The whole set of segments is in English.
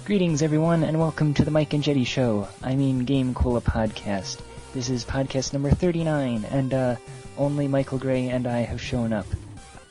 Greetings, everyone, and welcome to the Mike and Jeddy Show. I mean GameCola podcast. This is podcast number 39, and only Michael Gray and I have shown up.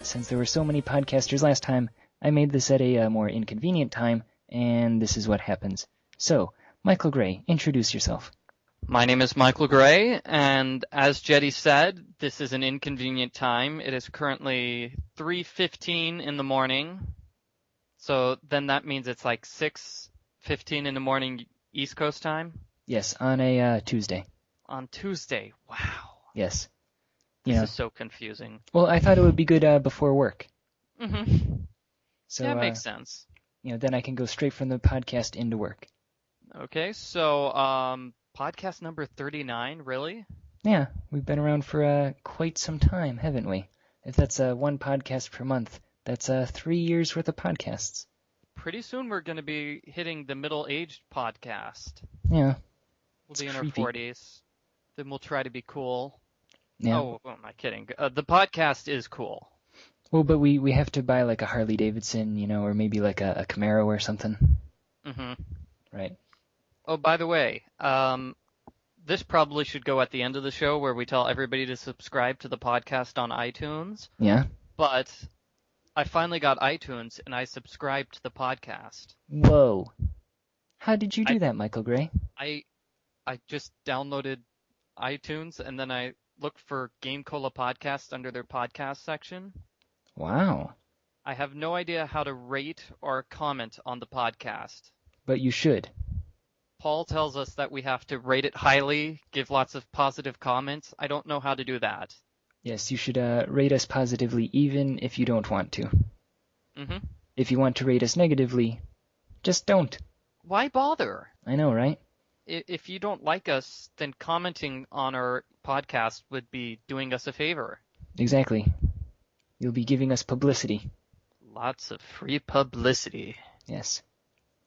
Since there were so many podcasters last time, I made this at a more inconvenient time, and this is what happens. So, Michael Gray, introduce yourself. My name is Michael Gray, and as Jeddy said, this is an inconvenient time. It is currently 3:15 in the morning, so then that means it's like 6:15 in the morning East Coast time? Yes, on a Tuesday. On Tuesday, wow. Yes. This is so confusing. Well, I thought it would be good before work. Mm-hmm. So, that makes sense. Then I can go straight from the podcast into work. Okay, so podcast number 39, really? Yeah, we've been around for quite some time, haven't we? If that's one podcast per month, that's 3 years worth of podcasts. Pretty soon we're going to be hitting the middle-aged podcast. Yeah. We'll be in our 40s. Then we'll try to be cool. Yeah. Oh, am I kidding? The podcast is cool. Well, but we have to buy like a Harley Davidson, or maybe like a Camaro or something. Mm-hmm. Right. Oh, by the way, this probably should go at the end of the show where we tell everybody to subscribe to the podcast on iTunes. Yeah. But I finally got iTunes and I subscribed to the podcast. Whoa. How did you do that, Michael Gray? I just downloaded iTunes and then I looked for GameCola podcast under their podcast section. Wow. I have no idea how to rate or comment on the podcast. But you should. Paul tells us that we have to rate it highly, give lots of positive comments. I don't know how to do that. Yes, you should rate us positively even if you don't want to. Mm-hmm. If you want to rate us negatively, just don't. Why bother? I know, right? If you don't like us, then commenting on our podcast would be doing us a favor. Exactly. You'll be giving us publicity. Lots of free publicity. Yes.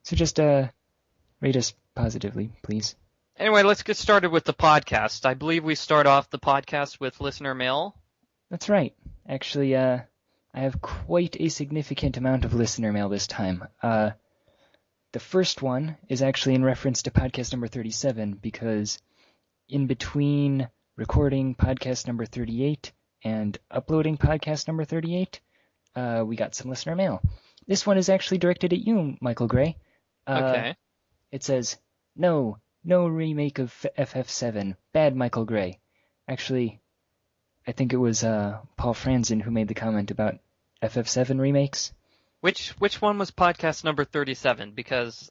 So just rate us positively, please. Anyway, let's get started with the podcast. I believe we start off the podcast with listener mail. That's right. Actually, I have quite a significant amount of listener mail this time. The first one is actually in reference to podcast number 37, because in between recording podcast number 38 and uploading podcast number 38, we got some listener mail. This one is actually directed at you, Michael Gray. Okay. It says, No remake of FF7. Bad Michael Gray. Actually, I think it was Paul Franzen who made the comment about FF7 remakes. Which one was podcast number 37? Because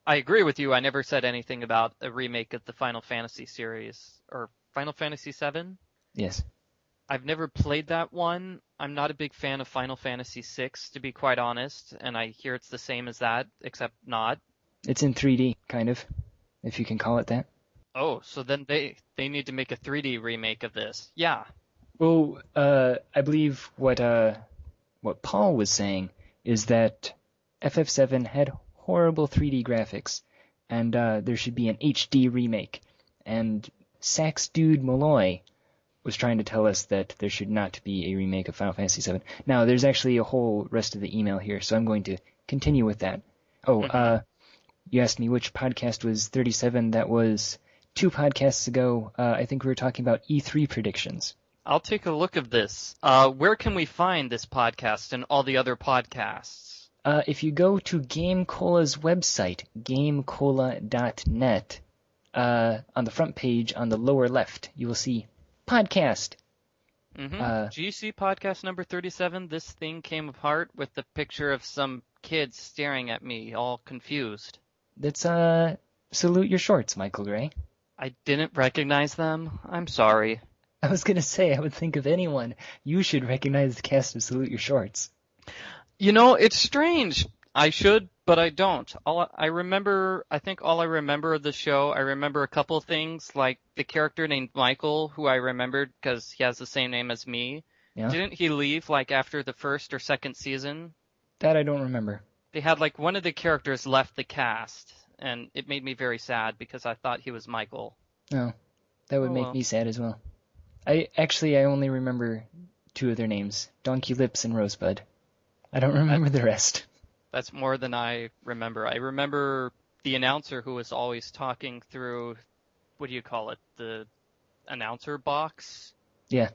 I agree with you, I never said anything about a remake of the Final Fantasy series. Or Final Fantasy 7? Yes. I've never played that one. I'm not a big fan of Final Fantasy 6, to be quite honest, and I hear it's the same as that, except not. It's in 3D, kind of, if you can call it that. Oh, so then they need to make a 3D remake of this. Yeah. Well, I believe what Paul was saying is that FF7 had horrible 3D graphics, and there should be an HD remake. And Sax Dude Malloy was trying to tell us that there should not be a remake of Final Fantasy VII. Now, there's actually a whole rest of the email here, so I'm going to continue with that. Oh, you asked me which podcast was 37. That was 2 podcasts ago. I think we were talking about E3 predictions. I'll take a look at this. Where can we find this podcast and all the other podcasts? If you go to GameCola's website, gamecola.net, on the front page on the lower left, you will see podcast. Mm-hmm. GC podcast number 37, this thing came apart with the picture of some kids staring at me, all confused. That's, Salute Your Shorts, Michael Gray. I didn't recognize them. I'm sorry. I was going to say, I would think of anyone. You should recognize the cast of Salute Your Shorts. It's strange. I should, but I don't. I think all I remember of the show, I remember a couple of things, like the character named Michael, who I remembered because he has the same name as me. Yeah. Didn't he leave, after the first or second season? That I don't remember. They had, one of the characters left the cast, and it made me very sad because I thought he was Michael. Oh, that would make me sad as well. I only remember 2 of their names, Donkey Lips and Rosebud. I don't remember the rest. That's more than I remember. I remember the announcer who was always talking through, what do you call it, the announcer box? Yeah.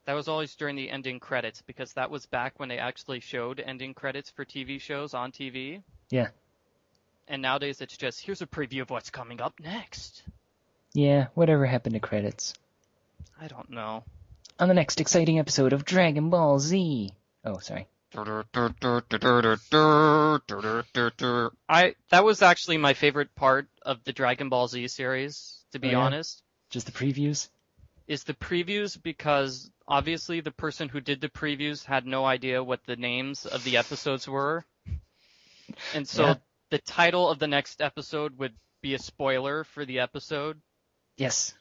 That was always during the ending credits, because that was back when they actually showed ending credits for TV shows on TV. Yeah. And nowadays it's just, here's a preview of what's coming up next. Yeah, whatever happened to credits? I don't know. On the next exciting episode of Dragon Ball Z. Oh, sorry. That was actually my favorite part of the Dragon Ball Z series, to be honest. Just the previews? Is the previews, because obviously the person who did the previews had no idea what the names of the episodes were. And so the title of the next episode would be a spoiler for the episode. Yes.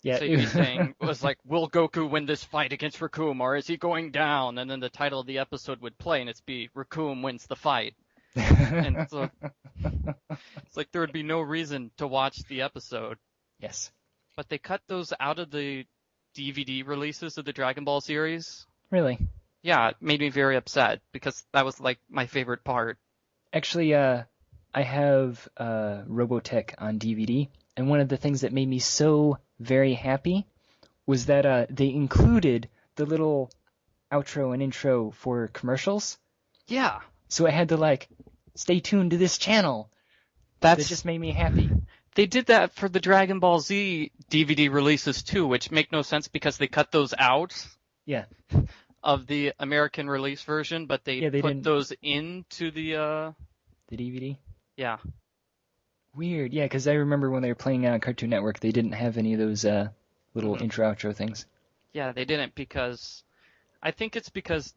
Yeah. So you'd be saying, was like, will Goku win this fight against Recoome, or is he going down? And then the title of the episode would play, and it'd be Recoome wins the fight. And so it's like there would be no reason to watch the episode. Yes. But they cut those out of the DVD releases of the Dragon Ball series. Really? Yeah, it made me very upset, because that was like my favorite part. Actually, I have Robotech on DVD, and one of the things that made me so very happy was that they included the little outro and intro for commercials. Yeah. So I had to stay tuned to this channel. That just made me happy. They did that for the Dragon Ball Z DVD releases too, which make no sense because they cut those out. Yeah. Of the American release version, but they put those into the DVD? Yeah. Weird, yeah, because I remember when they were playing on Cartoon Network, they didn't have any of those little intro-outro things. Yeah, they didn't, because I think it's because,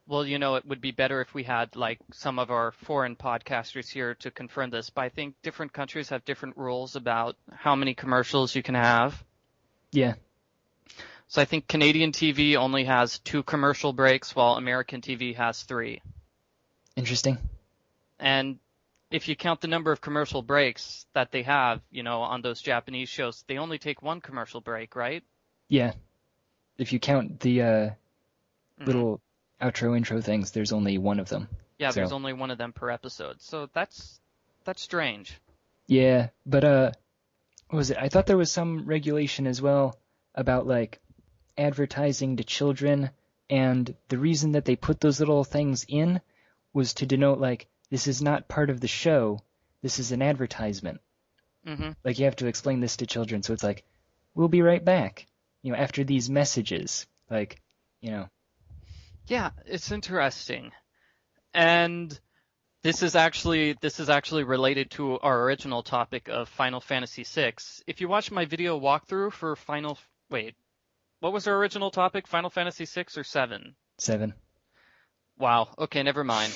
well, it would be better if we had some of our foreign podcasters here to confirm this, but I think different countries have different rules about how many commercials you can have. Yeah. So I think Canadian TV only has 2 commercial breaks, while American TV has 3. Interesting. And if you count the number of commercial breaks that they have, on those Japanese shows, they only take 1 commercial break, right? Yeah. If you count the little outro intro things, there's only 1 of them. Yeah, there's only 1 of them per episode. So that's strange. Yeah, but what was it? I thought there was some regulation as well about advertising to children, and the reason that they put those little things in was to denote this is not part of the show, this is an advertisement. Mm-hmm. You have to explain this to children, so it's we'll be right back, after these messages, Yeah, it's interesting. And this is actually related to our original topic of Final Fantasy VI. If you watch my video walkthrough for what was our original topic? Final Fantasy VI or 7? 7. Wow, okay, never mind.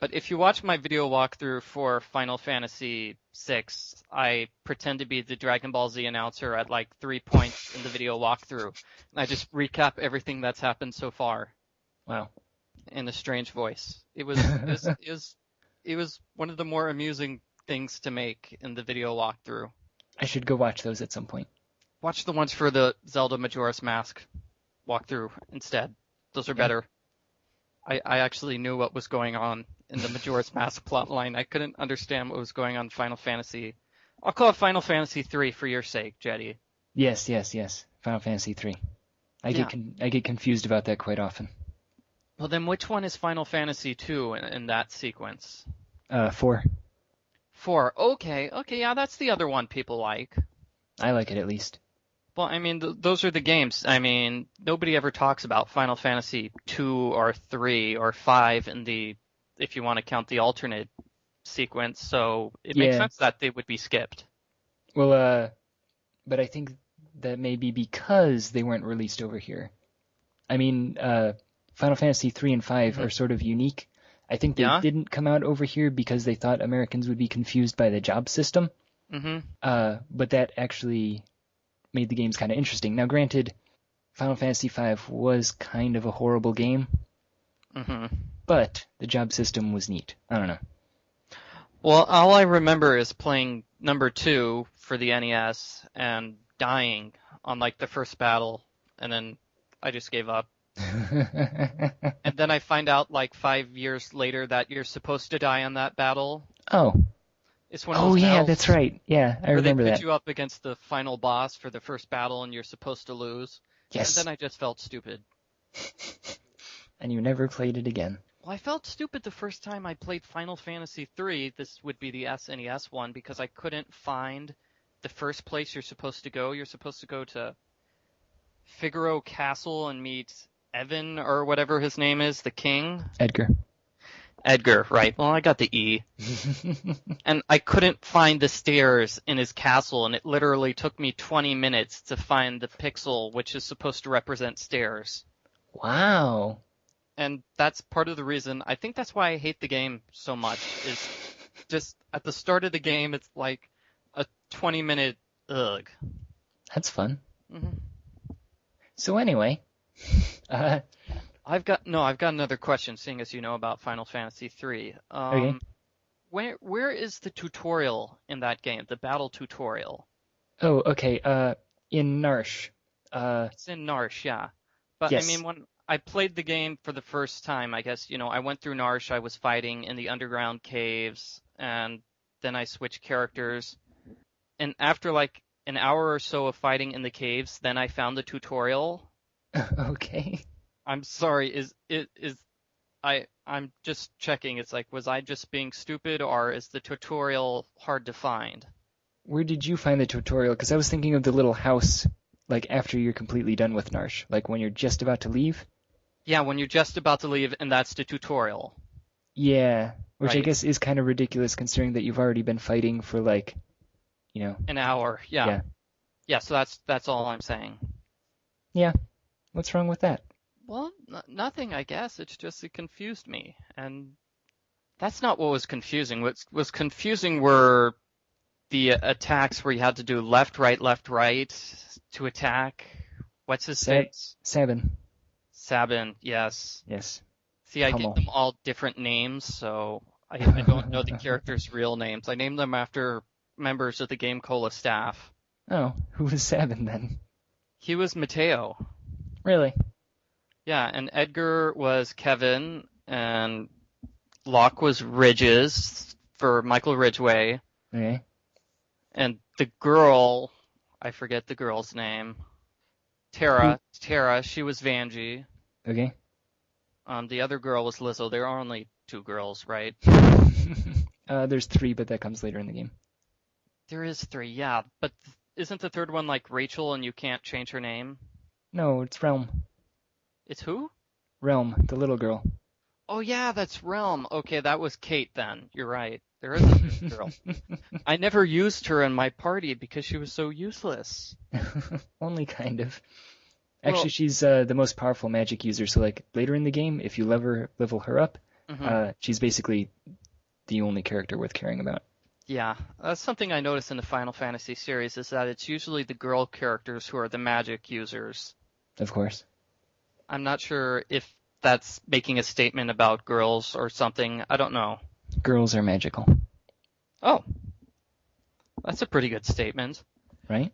But if you watch my video walkthrough for Final Fantasy VI, I pretend to be the Dragon Ball Z announcer at 3 points in the video walkthrough. And I just recap everything that's happened so far. Wow. In a strange voice. It was one of the more amusing things to make in the video walkthrough. I should go watch those at some point. Watch the ones for the Zelda Majora's Mask walkthrough instead. Those are better. I actually knew what was going on in the Majora's Mask plotline. I couldn't understand what was going on in Final Fantasy. I'll call it Final Fantasy 3 for your sake, Jeddy. Yes. Final Fantasy 3. I get confused about that quite often. Well, then which one is Final Fantasy 2 in that sequence? 4. 4. Okay, yeah, that's the other one people like. I like it at least. Well, I mean, those are the games. I mean, nobody ever talks about Final Fantasy 2 or 3 or 5 if you want to count the alternate sequence, so it makes sense that they would be skipped. Well, but I think that may be because they weren't released over here. I mean, Final Fantasy 3 and 5 are sort of unique. I think they didn't come out over here because they thought Americans would be confused by the job system. Mm-hmm. But that actually made the games kind of interesting. Now, granted, Final Fantasy V was kind of a horrible game, but the job system was neat. I don't know. Well, all I remember is playing number 2 for the NES and dying on the first battle, and then I just gave up. And then I find out like 5 years later that you're supposed to die in that battle. Oh. It's one of Oh those yeah, battles that's right. Yeah, I where they remember put that. you up against the final boss for the first battle and you're supposed to lose. And Yes. then I just felt stupid. And you never played it again. Well, I felt stupid the first time I played Final Fantasy III. This would be the SNES one because I couldn't find the first place you're supposed to go. You're supposed to go to Figaro Castle and meet Evan or whatever his name is, the king. Edgar, right. Well, I got the E. And I couldn't find the stairs in his castle, and it literally took me 20 minutes to find the pixel which is supposed to represent stairs. Wow. And that's part of the reason, I think that's why I hate the game so much, is just at the start of the game, it's like a 20-minute ugh. That's fun. Mm-hmm. So anyway, I've got another question, seeing as you know about Final Fantasy III. Okay. Where is the tutorial in that game, the battle tutorial? Oh, okay. In Narsh. It's in Narsh, yeah. But Yes. I mean, when I played the game for the first time, I guess, I went through Narsh, I was fighting in the underground caves, and then I switched characters. And after like an hour or so of fighting in the caves, then I found the tutorial. Okay. I'm sorry, I'm just checking. It's like, was I just being stupid, or is the tutorial hard to find? Where did you find the tutorial? Because I was thinking of the little house, like after you're completely done with Narsh, like when you're just about to leave. Yeah, when you're just about to leave, and that's the tutorial. Yeah, which I Right. guess is kind of ridiculous considering that you've already been fighting for like, An hour, yeah. Yeah. Yeah, so that's all I'm saying. Yeah. What's wrong with that? Well, nothing, I guess. It's just it confused me. And that's not what was confusing. What was confusing were the attacks where you had to do left, right to attack. What's his face? Sabin. Sabin, yes. Yes. See, I Hummel. gave them all different names, so I don't know the characters' real names. I named them after members of the GameCola staff. Oh, who was Sabin then? He was Mateo. Really? Yeah, and Edgar was Kevin, and Locke was Ridges for Michael Ridgway, Okay. and the girl, I forget the girl's name, Tara, she was Vanjie. Okay. The other girl was Lizzo. There are only two girls, right? There's 3, but that comes later in the game. There is 3, yeah, but isn't the third one like Rachel and you can't change her name? No, it's Realm. It's who? Realm, the little girl. Oh yeah, that's Realm. Okay, that was Kate then. You're right. There is a third girl. I never used her in my party because she was so useless. Only kind of. Well- Actually, she's the most powerful magic user. So, like later in the game, if you level her up, Mhm. she's basically the only character worth caring about. Yeah, that's something I noticed in the Final Fantasy series is that it's usually the girl characters who are the magic users. Of course. I'm not sure if that's making a statement about girls or something. I don't know. Girls are magical, Oh, that's a pretty good statement. right?